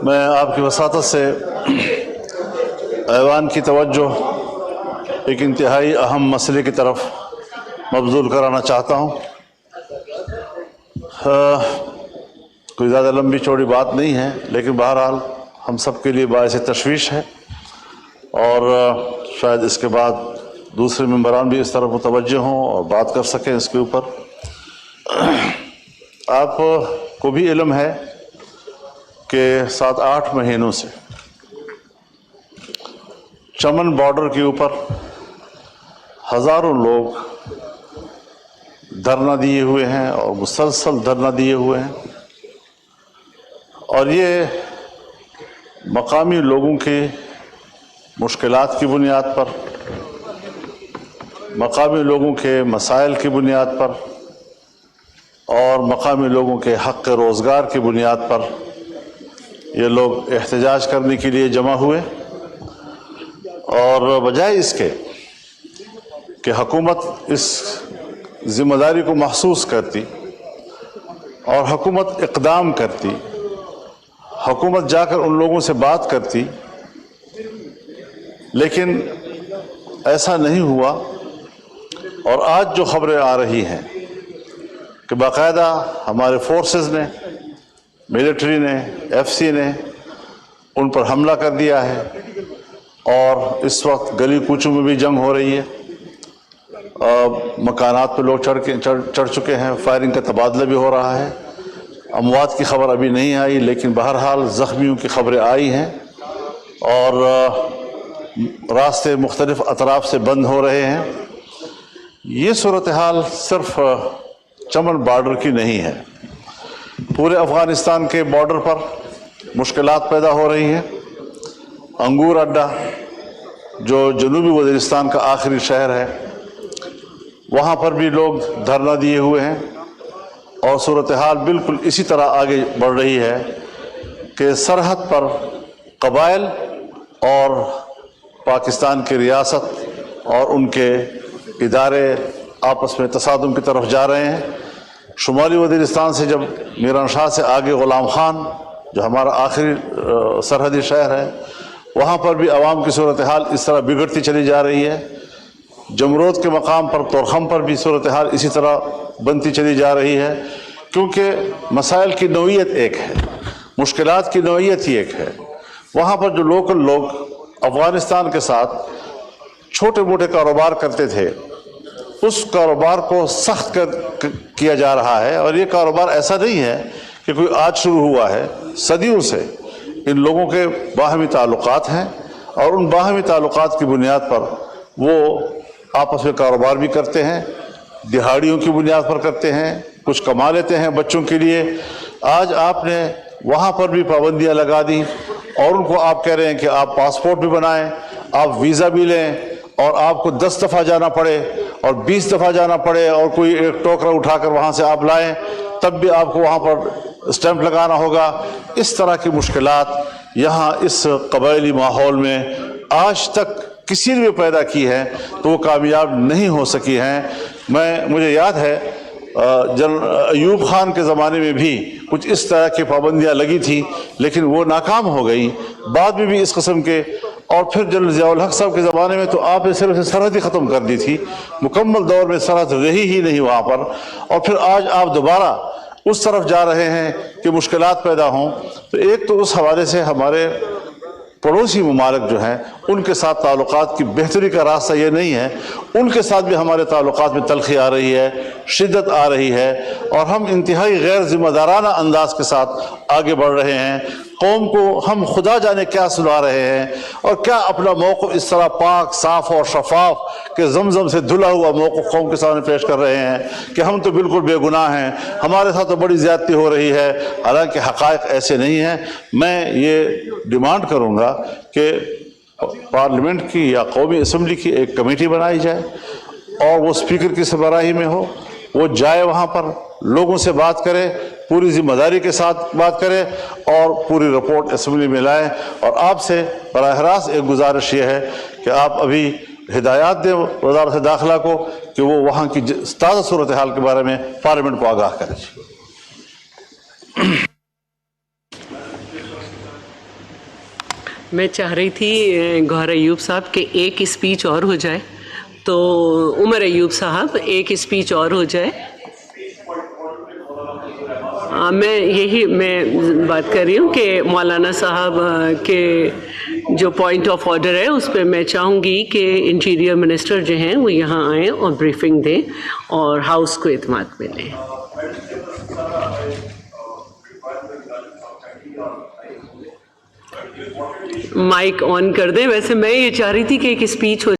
میں آپ کی وساطت سے ایوان کی توجہ ایک انتہائی اہم مسئلے کی طرف مبذول کرانا چاہتا ہوں۔ کوئی زیادہ لمبی چوڑی بات نہیں ہے، لیکن بہرحال ہم سب کے لیے باعث تشویش ہے، اور شاید اس کے بعد دوسرے ممبران بھی اس طرف متوجہ ہوں اور بات کر سکیں اس کے اوپر۔ آپ کو بھی علم ہے کہ 7-8 مہینوں سے چمن بارڈر کے اوپر ہزاروں لوگ دھرنا دیے ہوئے ہیں اور مسلسل دھرنا دیے ہوئے ہیں، اور یہ مقامی لوگوں کی مشکلات کی بنیاد پر، مقامی لوگوں کے مسائل کی بنیاد پر اور مقامی لوگوں کے حق روزگار کی بنیاد پر یہ لوگ احتجاج کرنے کے لیے جمع ہوئے، اور بجائے اس کے کہ حکومت اس ذمہ داری کو محسوس کرتی اور حکومت اقدام کرتی، حکومت جا کر ان لوگوں سے بات کرتی، لیکن ایسا نہیں ہوا۔ اور آج جو خبریں آ رہی ہیں کہ باقاعدہ ہمارے فورسز نے، ملٹری نے، ایف سی نے ان پر حملہ کر دیا ہے، اور اس وقت گلی کوچوں میں بھی جنگ ہو رہی ہے، مکانات پہ لوگ چڑھ چکے ہیں، فائرنگ کا تبادلہ بھی ہو رہا ہے۔ اموات کی خبر ابھی نہیں آئی، لیکن بہرحال زخمیوں کی خبریں آئی ہیں، اور راستے مختلف اطراف سے بند ہو رہے ہیں۔ یہ صورتحال صرف چمن بارڈر کی نہیں ہے، پورے افغانستان کے بارڈر پر مشکلات پیدا ہو رہی ہیں۔ انگور اڈہ جو جنوبی وزیرستان کا آخری شہر ہے، وہاں پر بھی لوگ دھرنا دیے ہوئے ہیں، اور صورتحال بالکل اسی طرح آگے بڑھ رہی ہے کہ سرحد پر قبائل اور پاکستان کی ریاست اور ان کے ادارے آپس میں تصادم کی طرف جا رہے ہیں۔ شمالی وزیرستان سے جب میران شاہ سے آگے غلام خان جو ہمارا آخری سرحدی شہر ہے، وہاں پر بھی عوام کی صورتحال اس طرح بگڑتی چلی جا رہی ہے۔ جمرود کے مقام پر، طورخم پر بھی صورتحال اسی طرح بنتی چلی جا رہی ہے، کیونکہ مسائل کی نوعیت ایک ہے، مشکلات کی نوعیت ہی ایک ہے۔ وہاں پر جو لوکل لوگ افغانستان کے ساتھ چھوٹے موٹے کاروبار کرتے تھے، اس کاروبار کو سخت کیا جا رہا ہے، اور یہ کاروبار ایسا نہیں ہے کہ کوئی آج شروع ہوا ہے، صدیوں سے ان لوگوں کے باہمی تعلقات ہیں، اور ان باہمی تعلقات کی بنیاد پر وہ آپس میں کاروبار بھی کرتے ہیں، دہاڑیوں کی بنیاد پر کرتے ہیں، کچھ کما لیتے ہیں بچوں کے لیے۔ آج آپ نے وہاں پر بھی پابندیاں لگا دی، اور ان کو آپ کہہ رہے ہیں کہ آپ پاسپورٹ بھی بنائیں، آپ ویزا بھی لیں، اور آپ کو 10 دفعہ جانا پڑے اور 20 دفعہ جانا پڑے، اور کوئی ایک ٹوکرا اٹھا کر وہاں سے آپ لائیں، تب بھی آپ کو وہاں پر اسٹیمپ لگانا ہوگا۔ اس طرح کی مشکلات یہاں اس قبائلی ماحول میں آج تک کسی نے بھی پیدا کی ہے تو وہ کامیاب نہیں ہو سکی ہیں۔ مجھے یاد ہے جنرل ایوب خان کے زمانے میں بھی کچھ اس طرح کی پابندیاں لگی تھی، لیکن وہ ناکام ہو گئی۔ بعد میں بھی اس قسم کے، اور پھر جنرل ضیاء الحق صاحب کے زمانے میں تو آپ نے صرف سرحد ہی ختم کر دی تھی، مکمل دور میں سرحد رہی ہی نہیں وہاں پر، اور پھر آج آپ دوبارہ اس طرف جا رہے ہیں کہ مشکلات پیدا ہوں۔ تو ایک تو اس حوالے سے ہمارے پڑوسی ممالک جو ہیں ان کے ساتھ تعلقات کی بہتری کا راستہ یہ نہیں ہے، ان کے ساتھ بھی ہمارے تعلقات میں تلخی آ رہی ہے، شدت آ رہی ہے، اور ہم انتہائی غیر ذمہ دارانہ انداز کے ساتھ آگے بڑھ رہے ہیں۔ قوم کو ہم خدا جانے کیا سنا رہے ہیں، اور کیا اپنا موقف اس طرح پاک، صاف اور شفاف کہ زمزم سے دھلا ہوا موقف قوم کے سامنے پیش کر رہے ہیں کہ ہم تو بالکل بے گناہ ہیں، ہمارے ساتھ تو بڑی زیادتی ہو رہی ہے، حالانکہ حقائق ایسے نہیں ہیں۔ میں یہ ڈیمانڈ کروں گا کہ پارلیمنٹ کی یا قومی اسمبلی کی ایک کمیٹی بنائی جائے، اور وہ اسپیکر کی سربراہی میں ہو، وہ جائے وہاں پر، لوگوں سے بات کرے، پوری ذمہ داری کے ساتھ بات کرے، اور پوری رپورٹ اسمبلی میں لائے۔ اور آپ سے براہ راست ایک گزارش یہ ہے کہ آپ ابھی ہدایات دیں وزارت داخلہ کو کہ وہ وہاں کی تازہ صورتحال کے بارے میں پارلیمنٹ کو آگاہ کرے۔ میں چاہ رہی تھی گوہر ایوب صاحب کہ ایک اسپیچ اور ہو جائے، تو عمر ایوب صاحب ایک اسپیچ اور ہو جائے. میں بات کر رہی ہوں کہ مولانا صاحب کے جو پوائنٹ آف آرڈر ہے اس پہ میں چاہوں گی کہ انٹیریئر منسٹر جو ہیں وہ یہاں آئیں اور بریفنگ دیں اور ہاؤس کو اعتماد میں لیں. مائک آن کر دیں. ویسے میں یہ چاہ رہی تھی کہ ایک اسپیچ ہو